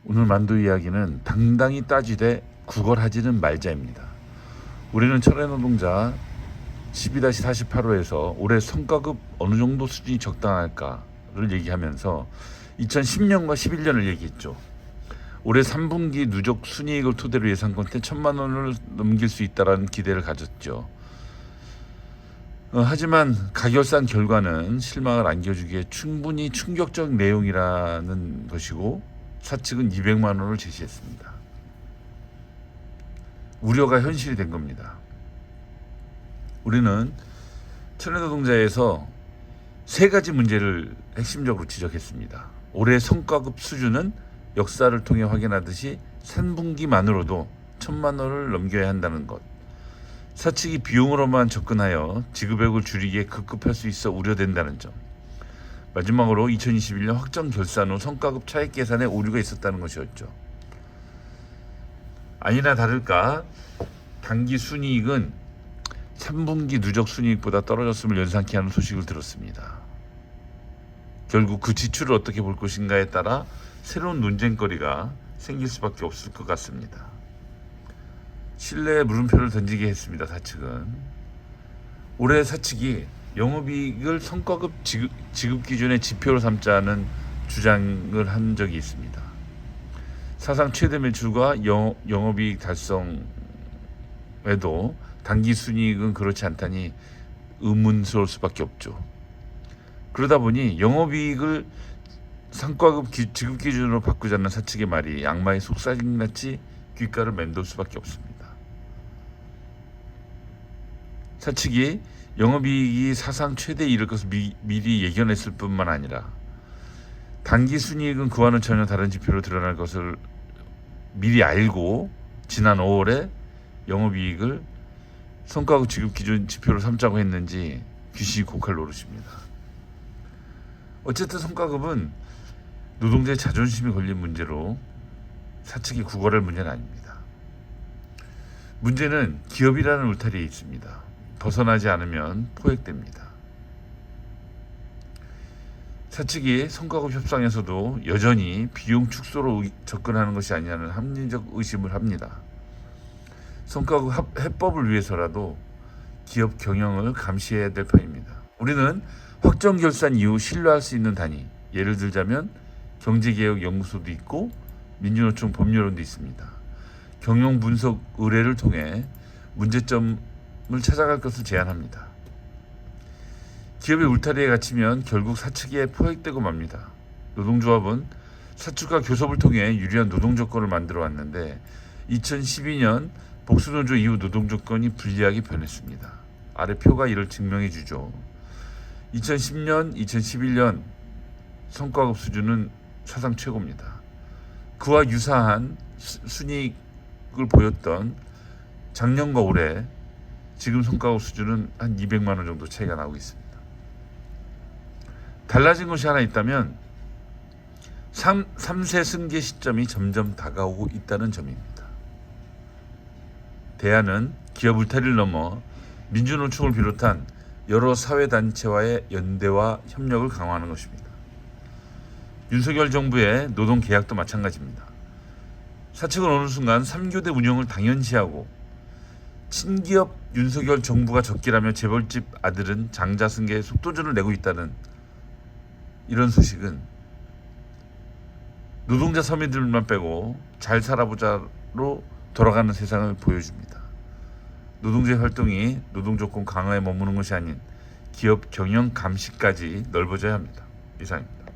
오늘 만두 이야기는 당당히 따지되 구걸하지는 말자입니다. 우리는 철회노동자 12-48호에서 올해 성과급 어느 정도 수준이 적당할까를 얘기하면서 2010년과 11년을 얘기했죠. 올해 3분기 누적 순이익을 토대로 예상컨대 1,000만 원을 넘길 수 있다라는 기대를 가졌죠. 하지만 가결산 결과는 실망을 안겨주기에 충분히 충격적 내용이라는 것이고 사측은 200만 원을 제시했습니다. 우려가 현실이 된 겁니다. 우리는 철회노동자에서 세 가지 문제를 핵심적으로 지적했습니다. 올해 성과급 수준은 역사를 통해 확인하듯이 3분기만으로도 1,000만 원을 넘겨야 한다는 것. 사측이 비용으로만 접근하여 지급액을 줄이기에 급급할 수 있어 우려된다는 점. 마지막으로 2021년 확정 결산 후 성과급 차익 계산에 오류가 있었다는 것이었죠. 아니나 다를까 당기 순이익은 3분기 누적 순이익보다 떨어졌음을 연상케 하는 소식을 들었습니다. 결국 그 지출을 어떻게 볼 것인가에 따라 새로운 논쟁거리가 생길 수밖에 없을 것 같습니다. 신뢰의 물음표를 던지게 했습니다. 사측은 올해 사측이 영업이익을 성과급 지급 기준의 지표로 삼자는 주장을 한 적이 있습니다. 사상 최대 매출과 영업이익 달성에도 단기 순이익은 그렇지 않다니 의문스러울 수밖에 없죠. 그러다 보니 영업이익을 성과급 지급 기준으로 바꾸자는 사측의 말이 악마의 속삭임같이 귓가를 맴돌 수밖에 없습니다. 사측이 영업이익이 사상 최대에 이를 것을 미리 예견했을 뿐만 아니라 단기 순이익은 그와는 전혀 다른 지표로 드러날 것을 미리 알고 지난 5월에 영업이익을 성과급 지급 기준 지표로 삼자고 했는지 귀신이 고칼 노릇입니다. 어쨌든 성과급은 노동자의 자존심이 걸린 문제로 사측이 구걸할 문제는 아닙니다. 문제는 기업이라는 울타리에 있습니다. 벗어나지 않으면 포획됩니다. 사측이 성과급 협상에서도 여전히 비용 축소로 접근하는 것이 아니냐는 합리적 의심을 합니다. 성과급 해법을 위해서라도 기업 경영을 감시해야 될 판입니다. 우리는 확정 결산 이후 신뢰할 수 있는 단위, 예를 들자면 경제개혁연구소도 있고 민주노총 법률원도 있습니다. 경영 분석 의뢰를 통해 문제점을 찾아갈 것을 제안합니다. 기업의 울타리에 갇히면 결국 사측에 포획되고 맙니다. 노동조합은 사측과 교섭을 통해 유리한 노동조건을 만들어 왔는데 2012년 복수노조 이후 노동조건이 불리하게 변했습니다. 아래 표가 이를 증명해 주죠. 2010년, 2011년 성과급 수준은 사상 최고입니다. 그와 유사한 순이익을 보였던 작년과 올해 지금 성과급 수준은 한 200만 원 정도 차이가 나고 있습니다. 달라진 것이 하나 있다면 3세 승계 시점이 점점 다가오고 있다는 점입니다. 대안은 기업 울타리를 넘어 민주노총을 비롯한 여러 사회단체와의 연대와 협력을 강화하는 것입니다. 윤석열 정부의 노동계약도 마찬가지입니다. 사측은 어느 순간 3교대 운영을 당연시하고 친기업 윤석열 정부가 적기라며 재벌집 아들은 장자승계에 속도전을 내고 있다는 이런 소식은 노동자 서민들만 빼고 잘 살아보자로 돌아가는 세상을 보여줍니다. 노동제 활동이 노동조건 강화에 머무는 것이 아닌 기업 경영 감시까지 넓어져야 합니다. 이상입니다.